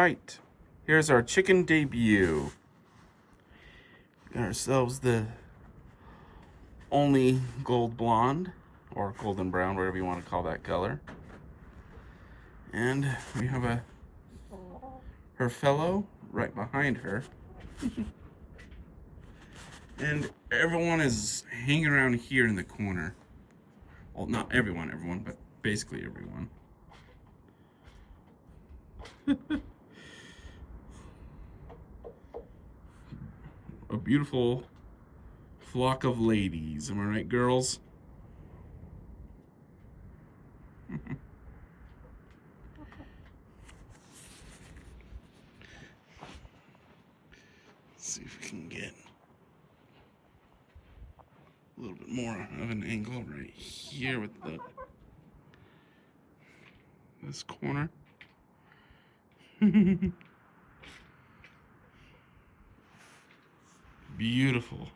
right, here's our chicken debut. Got ourselves the only gold blonde, or golden brown, whatever you want to call that color. And we have her fellow right behind her. And everyone is hanging around here in the corner. Well, not everyone, but basically everyone. A beautiful flock of ladies. Am I right, girls? Let's see if we can get a little bit more of an angle right here with this corner. Beautiful.